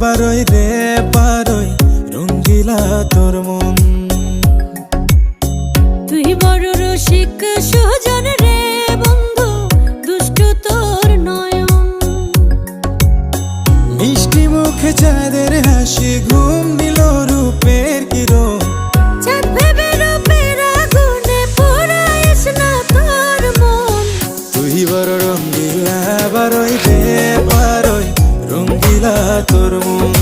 বারোই রে বারোই রঙ্গিলা তোর মন। তুই বড় রসিক সুজন রে বন্ধু, দুষ্টু তোর নয়ন। মিষ্টি মুখে চাঁদের হাসি, ঘুম দিল রূপের কিরণ। চাঁদ ভেবে রূপের আগুনে পোড়াইস না তোর মন। তুই বড় রঙ্গিলা বারোই রে বারোই রঙ্গিলা তোর মন।